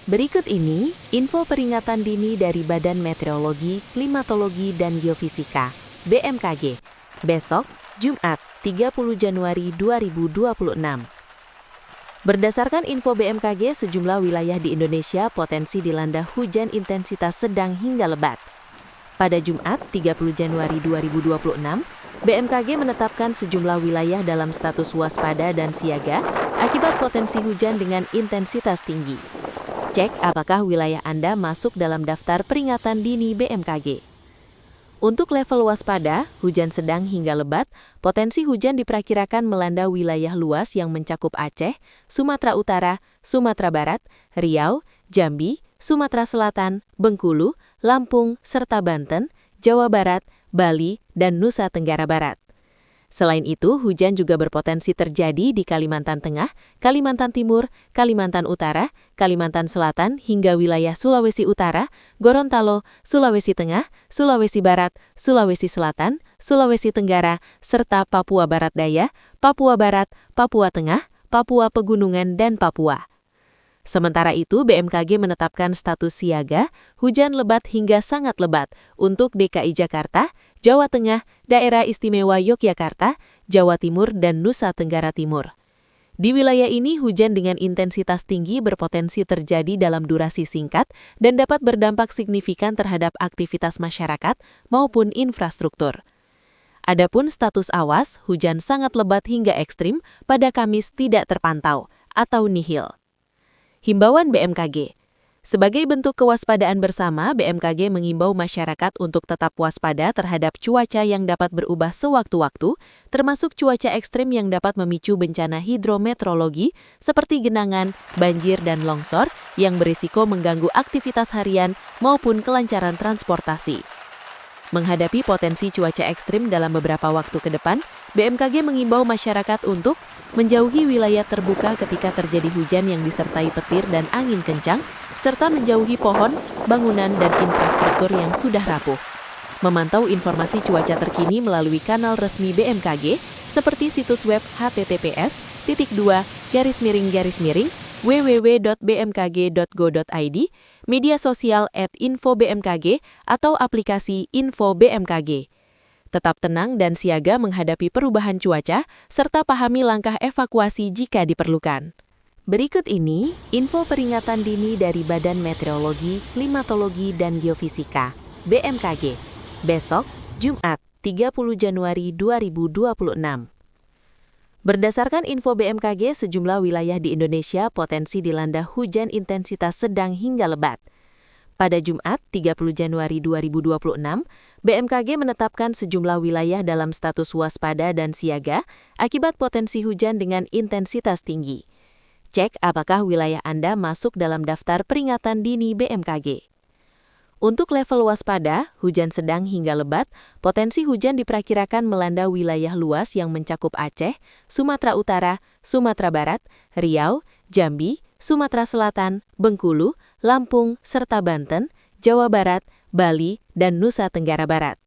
Berikut ini info peringatan dini dari Badan Meteorologi, Klimatologi, dan Geofisika (BMKG). Besok, Jumat, 30 Januari 2026. Berdasarkan info BMKG, sejumlah wilayah di Indonesia potensi dilanda hujan intensitas sedang hingga lebat. Pada Jumat, 30 Januari 2026, BMKG menetapkan sejumlah wilayah dalam status waspada dan siaga akibat potensi hujan dengan intensitas tinggi. Cek apakah wilayah Anda masuk dalam daftar peringatan dini BMKG. Untuk level waspada, hujan sedang hingga lebat, potensi hujan diperkirakan melanda wilayah luas yang mencakup Aceh, Sumatera Utara, Sumatera Barat, Riau, Jambi, Sumatera Selatan, Bengkulu, Lampung, serta Banten, Jawa Barat, Bali, dan Nusa Tenggara Barat. Selain itu, hujan juga berpotensi terjadi di Kalimantan Tengah, Kalimantan Timur, Kalimantan Utara, Kalimantan Selatan, hingga wilayah Sulawesi Utara, Gorontalo, Sulawesi Tengah, Sulawesi Barat, Sulawesi Selatan, Sulawesi Tenggara, serta Papua Barat Daya, Papua Barat, Papua Tengah, Papua Pegunungan, dan Papua. Sementara itu, BMKG menetapkan status siaga, hujan lebat hingga sangat lebat untuk DKI Jakarta, Jawa Tengah, Daerah Istimewa Yogyakarta, Jawa Timur, dan Nusa Tenggara Timur. Di wilayah ini, hujan dengan intensitas tinggi berpotensi terjadi dalam durasi singkat dan dapat berdampak signifikan terhadap aktivitas masyarakat maupun infrastruktur. Adapun status awas, hujan sangat lebat hingga ekstrim pada Kamis tidak terpantau atau nihil. Himbauan BMKG. Sebagai bentuk kewaspadaan bersama, BMKG mengimbau masyarakat untuk tetap waspada terhadap cuaca yang dapat berubah sewaktu-waktu, termasuk cuaca ekstrim yang dapat memicu bencana hidrometeorologi seperti genangan, banjir, dan longsor yang berisiko mengganggu aktivitas harian maupun kelancaran transportasi. Menghadapi potensi cuaca ekstrim dalam beberapa waktu ke depan, BMKG mengimbau masyarakat untuk menjauhi wilayah terbuka ketika terjadi hujan yang disertai petir dan angin kencang, serta menjauhi pohon, bangunan, dan infrastruktur yang sudah rapuh. Memantau informasi cuaca terkini melalui kanal resmi BMKG, seperti situs web https://www.bmkg.go.id, media sosial @info-bmkg, atau aplikasi Info BMKG. Tetap tenang dan siaga menghadapi perubahan cuaca, serta pahami langkah evakuasi jika diperlukan. Berikut ini info peringatan dini dari Badan Meteorologi, Klimatologi, dan Geofisika (BMKG). Besok, Jumat, 30 Januari 2026. Berdasarkan info BMKG, sejumlah wilayah di Indonesia potensi dilanda hujan intensitas sedang hingga lebat. Pada Jumat, 30 Januari 2026, BMKG menetapkan sejumlah wilayah dalam status waspada dan siaga akibat potensi hujan dengan intensitas tinggi. Cek apakah wilayah Anda masuk dalam daftar peringatan dini BMKG. Untuk level waspada, hujan sedang hingga lebat, potensi hujan diperkirakan melanda wilayah luas yang mencakup Aceh, Sumatera Utara, Sumatera Barat, Riau, Jambi, Sumatera Selatan, Bengkulu, Lampung, serta Banten, Jawa Barat, Bali, dan Nusa Tenggara Barat.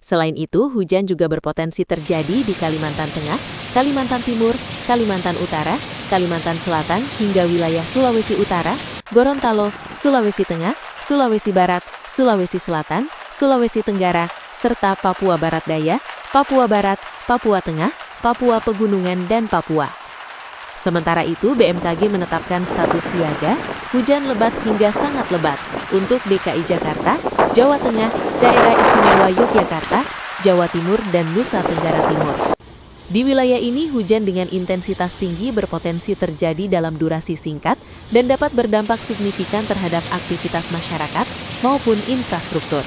Selain itu, hujan juga berpotensi terjadi di Kalimantan Tengah, Kalimantan Timur, Kalimantan Utara, Kalimantan Selatan, hingga wilayah Sulawesi Utara, Gorontalo, Sulawesi Tengah, Sulawesi Barat, Sulawesi Selatan, Sulawesi Tenggara, serta Papua Barat Daya, Papua Barat, Papua Tengah, Papua Pegunungan, dan Papua. Sementara itu, BMKG menetapkan status siaga, hujan lebat hingga sangat lebat untuk DKI Jakarta, Jawa Tengah, Daerah Istimewa Yogyakarta, Jawa Timur, dan Nusa Tenggara Timur. Di wilayah ini, hujan dengan intensitas tinggi berpotensi terjadi dalam durasi singkat dan dapat berdampak signifikan terhadap aktivitas masyarakat maupun infrastruktur.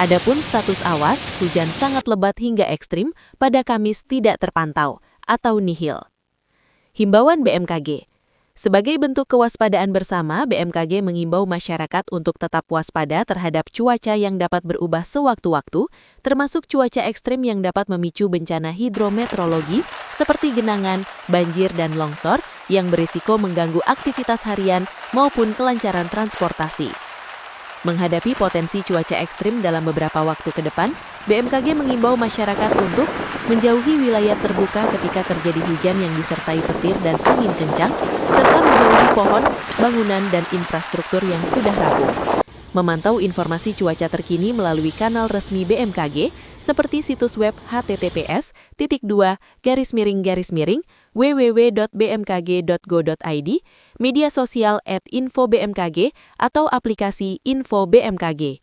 Adapun status awas, hujan sangat lebat hingga ekstrim pada Kamis tidak terpantau atau nihil. Himbauan BMKG. Sebagai bentuk kewaspadaan bersama, BMKG mengimbau masyarakat untuk tetap waspada terhadap cuaca yang dapat berubah sewaktu-waktu, termasuk cuaca ekstrim yang dapat memicu bencana hidrometeorologi seperti genangan, banjir, dan longsor yang berisiko mengganggu aktivitas harian maupun kelancaran transportasi. Menghadapi potensi cuaca ekstrim dalam beberapa waktu ke depan, BMKG mengimbau masyarakat untuk menjauhi wilayah terbuka ketika terjadi hujan yang disertai petir dan angin kencang, serta menjauhi pohon, bangunan, dan infrastruktur yang sudah rapuh. Memantau informasi cuaca terkini melalui kanal resmi BMKG seperti situs web https://www.bmkg.go.id, media sosial @info-bmkg, atau aplikasi Info BMKG.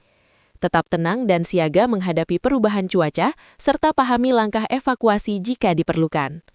Tetap tenang dan siaga menghadapi perubahan cuaca, serta pahami langkah evakuasi jika diperlukan.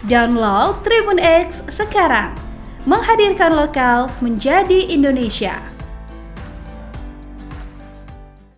Download Tribun X sekarang, menghadirkan lokal menjadi Indonesia.